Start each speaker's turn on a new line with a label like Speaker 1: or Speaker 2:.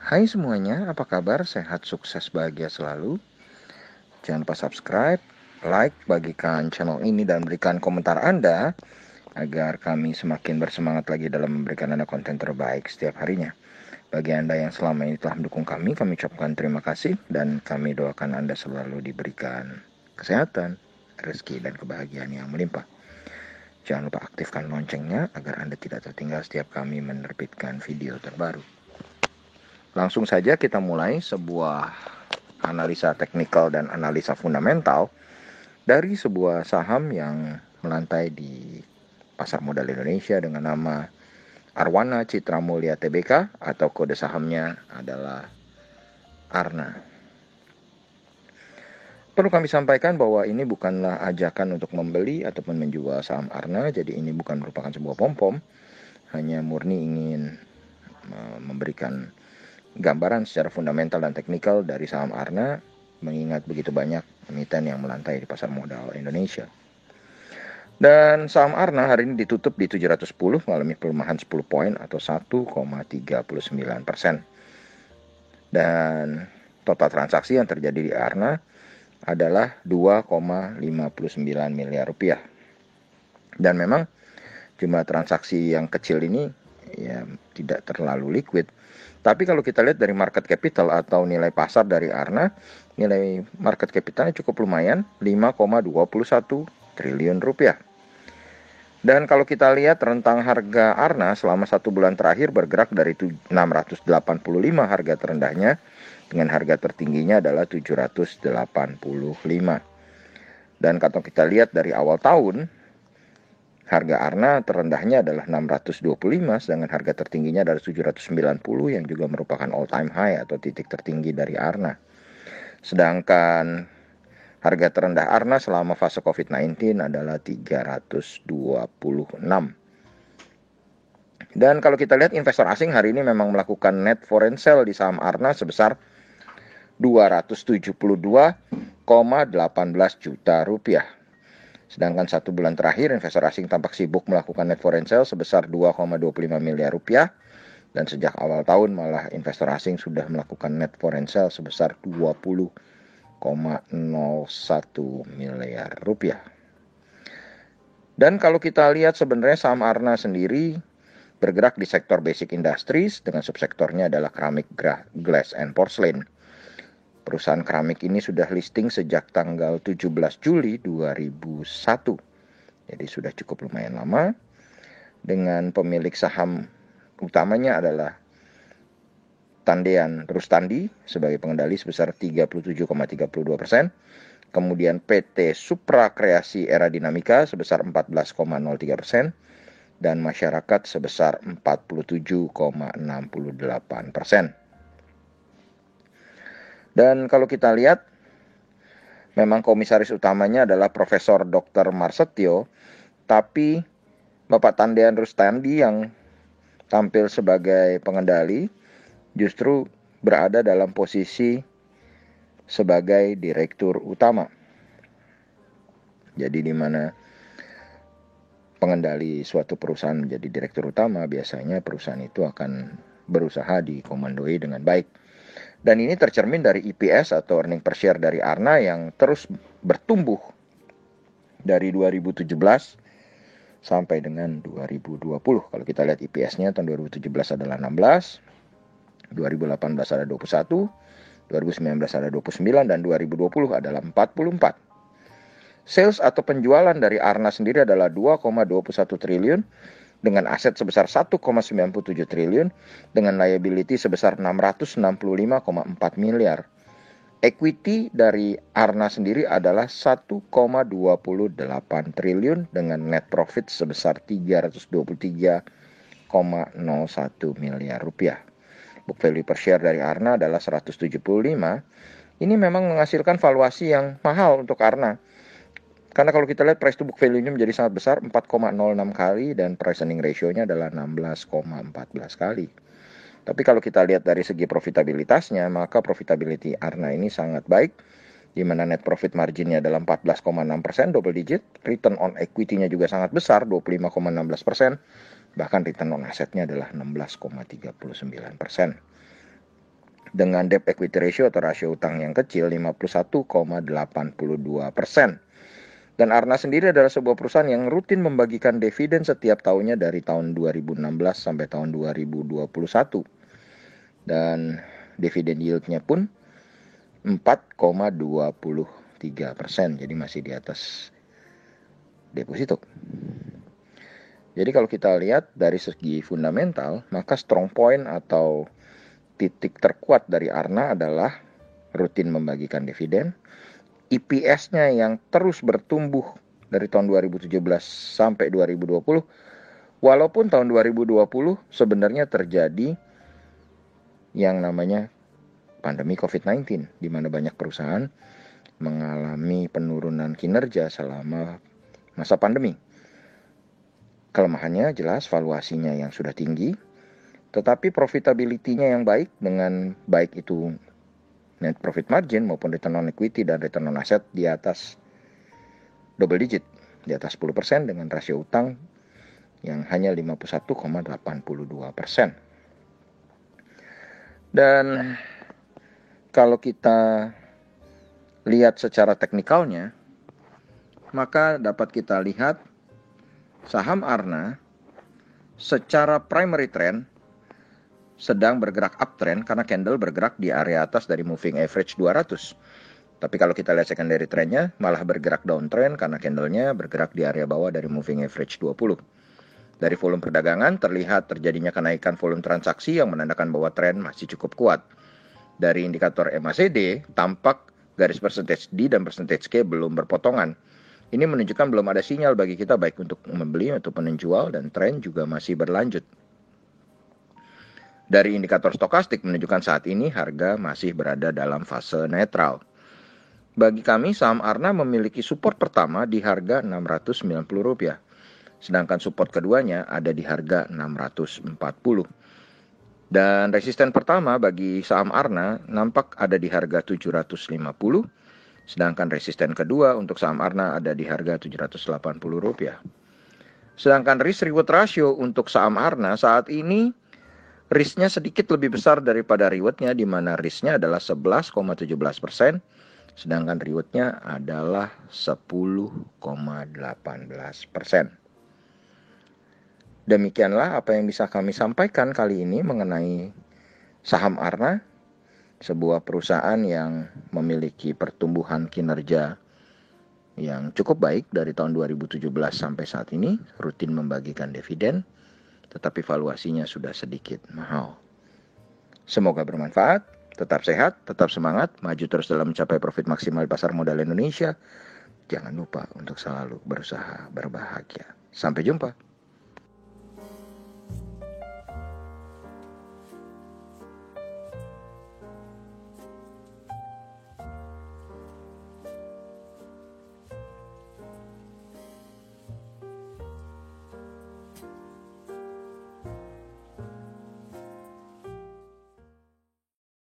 Speaker 1: Hai semuanya, apa kabar? Sehat, sukses, bahagia selalu. Jangan lupa subscribe, like, bagikan channel ini dan berikan komentar Anda agar kami semakin bersemangat lagi dalam memberikan Anda konten terbaik setiap harinya. Bagi Anda yang selama ini telah mendukung kami ucapkan terima kasih dan kami doakan Anda selalu diberikan kesehatan, rezeki, dan kebahagiaan yang melimpah. Jangan lupa aktifkan loncengnya agar Anda tidak tertinggal setiap kami menerbitkan video terbaru. Langsung saja kita mulai sebuah analisa teknikal dan analisa fundamental dari sebuah saham yang melantai di pasar modal Indonesia dengan nama Arwana Citra Mulia Tbk atau kode sahamnya adalah ARNA. Perlu kami sampaikan bahwa ini bukanlah ajakan untuk membeli ataupun menjual saham ARNA, jadi ini bukan merupakan sebuah pom-pom, hanya murni ingin memberikan gambaran secara fundamental dan teknikal dari saham ARNA, mengingat begitu banyak emiten yang melantai di pasar modal Indonesia. Dan saham ARNA hari ini ditutup di 710, mengalami pelemahan 10 poin atau 1,39%. Dan total transaksi yang terjadi di ARNA adalah 2,59 miliar rupiah. Dan memang jumlah transaksi yang kecil ini ya tidak terlalu liquid. Tapi kalau kita lihat dari market capital atau nilai pasar dari ARNA, nilai market capitalnya cukup lumayan, 5,21 triliun rupiah. Dan kalau kita lihat rentang harga ARNA selama 1 bulan terakhir bergerak dari 685 harga terendahnya dengan harga tertingginya adalah 785. Dan kalau kita lihat dari awal tahun, harga ARNA terendahnya adalah 625, sedangkan harga tertingginya adalah 790 yang juga merupakan all time high atau titik tertinggi dari ARNA. Sedangkan harga terendah ARNA selama fase COVID-19 adalah 326. Dan kalau kita lihat investor asing hari ini memang melakukan net foreign sale di saham ARNA sebesar 272,18 juta rupiah. Sedangkan 1 bulan terakhir investor asing tampak sibuk melakukan net foreign sale sebesar 2,25 miliar rupiah. Dan sejak awal tahun malah investor asing sudah melakukan net foreign sale sebesar 20,01 miliar rupiah. Dan kalau kita lihat sebenarnya saham ARNA sendiri bergerak di sektor basic industries dengan subsektornya adalah keramik, glass, and porcelain. Perusahaan keramik ini sudah listing sejak tanggal 17 Juli 2001. Jadi sudah cukup lumayan lama. Dengan pemilik saham utamanya adalah Tandean Rustandi sebagai pengendali sebesar 37,32%. Kemudian PT Supra Kreasi Era Dinamika sebesar 14,03%. Dan masyarakat sebesar 47,68%. Dan kalau kita lihat, memang komisaris utamanya adalah Profesor Dr. Marsetio, tapi Bapak Tandean Rustandi yang tampil sebagai pengendali justru berada dalam posisi sebagai direktur utama. Jadi di mana pengendali suatu perusahaan menjadi direktur utama, biasanya perusahaan itu akan berusaha dikomandoi dengan baik. Dan ini tercermin dari EPS atau earning per share dari ARNA yang terus bertumbuh dari 2017 sampai dengan 2020. Kalau kita lihat EPS-nya tahun 2017 adalah 16, 2018 ada 21, 2019 ada 29, dan 2020 adalah 44. Sales atau penjualan dari ARNA sendiri adalah 2,21 triliun dengan aset sebesar 1,97 triliun dengan liability sebesar 665,4 miliar. Equity dari ARNA sendiri adalah 1,28 triliun dengan net profit sebesar 323,01 miliar rupiah. Book value per share dari ARNA adalah 175. Ini memang menghasilkan valuasi yang mahal untuk ARNA. Karena kalau kita lihat price to book value-nya menjadi sangat besar, 4,06 kali, dan price earning ratio-nya adalah 16,14 kali. Tapi kalau kita lihat dari segi profitabilitasnya, maka profitability ARNA ini sangat baik, di mana net profit margin-nya adalah 14,6%, double digit, return on equity-nya juga sangat besar, 25,16%, bahkan return on asset-nya adalah 16,39%. dengan debt equity ratio atau rasio utang yang kecil 51,82%. Dan Arna sendiri adalah sebuah perusahaan yang rutin membagikan dividen setiap tahunnya dari tahun 2016 sampai tahun 2021. Dan dividen yieldnya pun 4,23%, jadi masih di atas deposito. Jadi kalau kita lihat dari segi fundamental, maka strong point atau titik terkuat dari Arna adalah rutin membagikan dividen, EPS-nya yang terus bertumbuh dari tahun 2017 sampai 2020, walaupun tahun 2020 sebenarnya terjadi yang namanya pandemi COVID-19, di mana banyak perusahaan mengalami penurunan kinerja selama masa pandemi. Kelemahannya jelas valuasinya yang sudah tinggi, tetapi profitability-nya yang baik, dengan baik itu net profit margin maupun return on equity dan return on asset di atas double digit, di atas 10%, dengan rasio utang yang hanya 51,82%. Dan kalau kita lihat secara teknikalnya, maka dapat kita lihat saham Arna secara primary trend sedang bergerak uptrend karena candle bergerak di area atas dari moving average 200. Tapi kalau kita lihat secondary trendnya malah bergerak downtrend karena candlenya bergerak di area bawah dari moving average 20. Dari volume perdagangan terlihat terjadinya kenaikan volume transaksi yang menandakan bahwa tren masih cukup kuat. Dari indikator MACD tampak garis percentage D dan percentage K belum berpotongan. Ini menunjukkan belum ada sinyal bagi kita baik untuk membeli ataupun menjual, dan tren juga masih berlanjut. Dari indikator stokastik menunjukkan saat ini harga masih berada dalam fase netral. Bagi kami, saham Arna memiliki support pertama di harga Rp690, sedangkan support keduanya ada di harga 640. Dan resisten pertama bagi saham Arna nampak ada di harga 750, sedangkan resisten kedua untuk saham Arna ada di harga Rp780. Sedangkan risk reward ratio untuk saham Arna saat ini risknya sedikit lebih besar daripada rewardnya, di mana risknya adalah 11,17%, sedangkan rewardnya adalah 10,18%. Demikianlah apa yang bisa kami sampaikan kali ini mengenai saham Arna, sebuah perusahaan yang memiliki pertumbuhan kinerja yang cukup baik dari tahun 2017 sampai saat ini, rutin membagikan dividen, tetapi valuasinya sudah sedikit mahal. Semoga bermanfaat, tetap sehat, tetap semangat, maju terus dalam mencapai profit maksimal di pasar modal Indonesia. Jangan lupa untuk selalu berusaha berbahagia. Sampai jumpa.